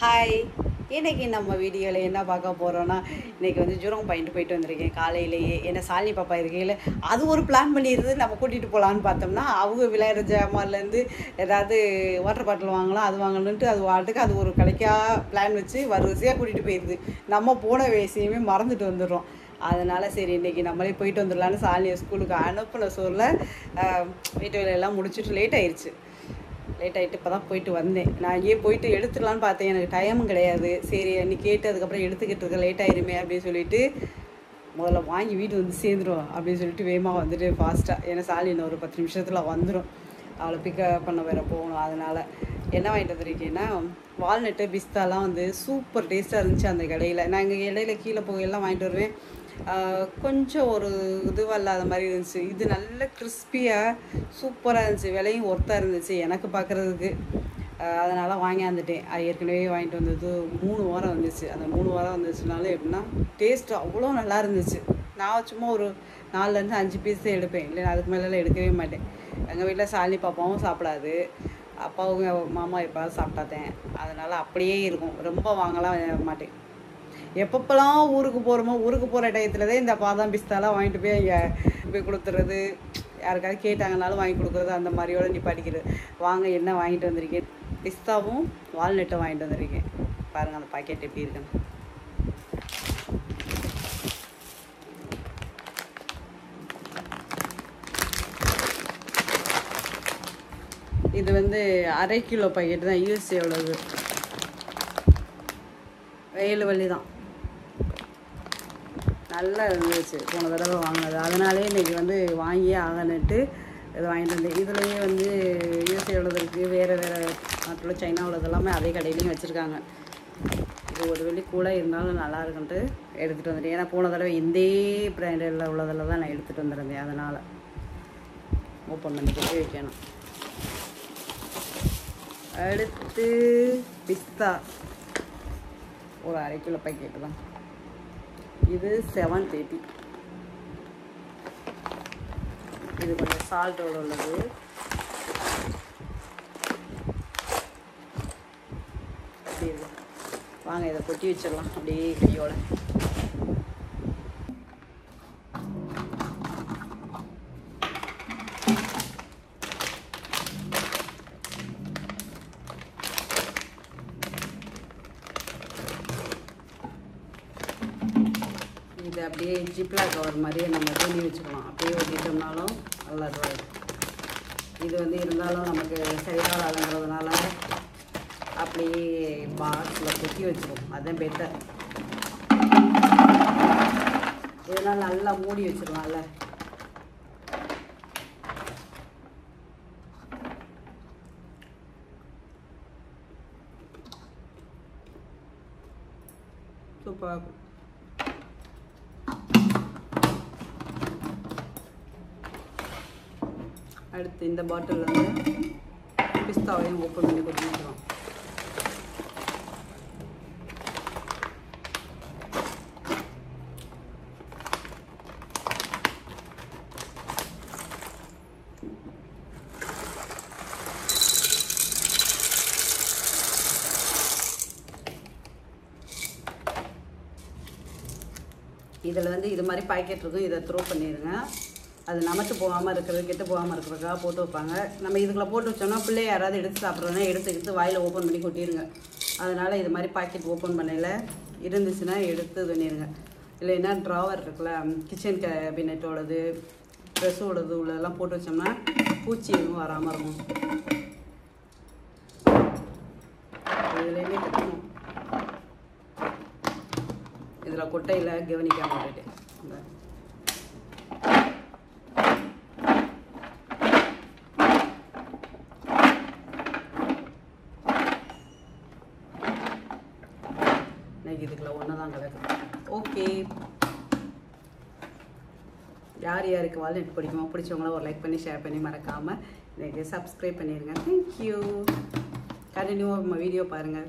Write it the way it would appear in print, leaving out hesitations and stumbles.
Hi, இன்றைக்கி நம்ம வீடியோவில் என்ன பார்க்க போகிறோன்னா, இன்றைக்கி வந்து ஜூரம் போயிட்டு வந்திருக்கேன் காலையிலேயே. ஏன்னா சாலினி பாப்பா இருக்கையில் அது ஒரு பிளான் பண்ணிடுது, நம்ம கூட்டிகிட்டு போகலான்னு பார்த்தோம்னா அவங்க விளையாடுற ஜாமான்லேருந்து ஏதாவது வாட்டர் பாட்டில் வாங்கலாம், அது வாங்கணுன்ட்டு அது வாட்டுக்கு அது ஒரு கடைக்கா பிளான் வச்சு வரிசையாக கூட்டிகிட்டு போயிடுது. நம்ம போன விஷயமே மறந்துட்டு வந்துடுறோம். அதனால் சரி இன்றைக்கி நம்மளே போயிட்டு வந்துடலான்னு சாலினியை ஸ்கூலுக்கு அனுப்பின சூரில் வீட்டு வேலையெல்லாம் முடிச்சுட்டு லேட் ஆயிடுச்சு. லேட் ஆகிட்டு இப்போ தான் போயிட்டு வந்தேன். நான் இங்கேயே போயிட்டு எடுத்துக்கலான்னு பார்த்தேன், எனக்கு டைமும் கிடையாது. சரி நீ கேட்டு அதுக்கப்புறம் எடுத்துக்கிட்டு இருக்க லேட் ஆயிருமே அப்படின்னு சொல்லிட்டு முதல்ல வாங்கி வீட்டு வந்து சேர்ந்துடும் அப்படின்னு சொல்லிட்டு வேகமாக வந்துட்டு ஃபாஸ்ட்டாக. ஏன்னா சாலின்னு ஒரு 10 நிமிஷத்தில் வந்துடும், அவளை பிக்கப் பண்ண வேறு போகணும். அதனால் என்ன வாங்கிட்டு வந்திருக்கேன்னா, வால்நட்டு பிஸ்தாலாம் வந்து சூப்பர் டேஸ்ட்டாக இருந்துச்சு அந்த கடையில். நான் இங்கே இடையில கீழே போகையெல்லாம் வாங்கிட்டு வருவேன், கொஞ்சம் ஒரு இதுவாக இல்லாத மாதிரி இருந்துச்சு. இது நல்ல கிறிஸ்பியாக சூப்பராக இருந்துச்சு, விலையும் ஒர்த்தாக இருந்துச்சு எனக்கு பார்க்குறதுக்கு. அதனால் வாங்கியாந்துட்டேன். அது ஏற்கனவே வாங்கிட்டு வந்தது 3 வாரம் வந்துச்சு. அந்த 3 வாரம் வந்துச்சுனாலும் எப்படின்னா டேஸ்ட்டு அவ்வளோ நல்லா இருந்துச்சு. நான் சும்மா ஒரு 4லேருந்து 5 பீஸ் தான் எடுப்பேன், இல்லை அதுக்கு மேலெலாம் எடுக்கவே மாட்டேன். எங்கள் வீட்டில் சாலினி பாப்பாவும் சாப்பிடாது, அப்பாவும் மாமா எப்பாவது சாப்பிட்டாத்தேன். அதனால் அப்படியே இருக்கும், ரொம்ப வாங்கலாம் மாட்டேன். எப்பப்பெல்லாம் ஊருக்கு போகிறோமோ ஊருக்கு போகிற டயத்தில் தான் இந்த பாதாம் பிஸ்தாலாம் வாங்கிட்டு போய் இங்கே போய் கொடுத்துறது, யாருக்காவது கேட்டாங்கனாலும் வாங்கி கொடுக்குறது, அந்த மாதிரியோட நிப்பாட்டிக்கிறது. வாங்க என்ன வாங்கிட்டு வந்திருக்கேன், பிஸ்தாவும் வால்நட்டும் வாங்கிட்டு வந்திருக்கேன். பாருங்கள் அந்த பாக்கெட் எப்படி இருக்குன்னு. இது வந்து 1/2 கிலோ பாக்கெட் தான், யூஎஸ்ஏ உள்ளது, 7 வள்ளி தான். நல்லா இருந்துச்சு போன தடவை வாங்கினது, அதனாலே இன்றைக்கி வந்து வாங்கியே ஆகணுன்ட்டு இது வாங்கிட்டு வந்தேன். இதுலேயே வந்து யூஎஸ்ஏ உள்ளது, வேறு நாட்டில் சைனா உள்ளது எல்லாமே அதே கடையிலையும் வச்சுருக்காங்க. இது ஒரு வெள்ளி கூட இருந்தாலும் நல்லா இருக்குன்ட்டு எடுத்துகிட்டு வந்துட்டேன். ஏன்னா போன தடவை இந்தே பிராண்டில் உள்ளதில் தான் நான் எடுத்துகிட்டு வந்துருந்தேன். அதனால் ஓப்பன் பண்ணி கொட்டி வைக்கணும். அடுத்து பிஸ்தா ஒரு 1/2 கிலோ பாக்கெட்டு தான். இது 730. இது கொஞ்சம் சால்ட்டோடு உள்ளது. அப்படி இருக்கு, வாங்க இதை கொட்டி வச்சிடலாம் அப்படியே கையோட. இது அப்படியே ஜிப்லா கவர் மாதிரியே நம்ம துணி வச்சுக்கலாம், அப்படியே ஒட்டிட்டோம்னாலும் நல்லா இருக்கும். இது வந்து இருந்தாலும் நமக்கு சரியாக ஆகுங்கிறதுனால அப்படியே பாக்ஸில் கொட்டி வச்சுருவோம், அதுதான் பெட்டர். இதனால் நல்லா மூடி வச்சுருவாங்கல்ல. சூப்பராக இருக்கும். அடுத்து இந்த பாட்டில் வந்து பிஸ்தாவையும் ஓப்பன் பண்ணி கொடுத்துக்கலாம். இதில் வந்து இது மாதிரி பாக்கெட் இருக்கும், இதை த்ரோ பண்ணிடுங்க. அது நமக்கு போகாமல் இருக்கிறது, கெட்டு போகாமல் இருக்கிறதுக்காக போட்டு வைப்பாங்க. நம்ம இதுக்குள்ளே போட்டு வச்சோம்னா பிள்ளை யாராவது எடுத்து சாப்பிட்றதுனா எடுத்து வாயில் ஓப்பன் பண்ணி கொட்டிடுங்க. அதனால் இது மாதிரி பாக்கெட் ஓப்பன் பண்ணையில் இருந்துச்சுன்னா எடுத்து பண்ணிடுங்க. இல்லைன்னா ட்ராவர் இருக்குல்ல, கிச்சன் கேபினெட்டோடது, ட்ரெஸ்ஸோடது உள்ளதெல்லாம் போட்டு வச்சோம்னா பூச்சி எதுவும் வராமல் இருக்கும். இதுலேயுமே கட்டணும், இதில் கொட்டையில் கவனிக்காமல் விட்டுட்டேன். இதுக்குள்ள ஒன்று தான் கிடக்குது. ஓகே, யார் யாருக்கு வால்நட் பிடிக்குமோ பிடிச்சவங்கள ஒரு லைக் பண்ணி ஷேர் பண்ணி மறக்காமல் எனக்கு சப்ஸ்கிரைப் பண்ணிடுங்க. தேங்க்யூ. கண்டினியூவாக நம்ம வீடியோ பாருங்கள்.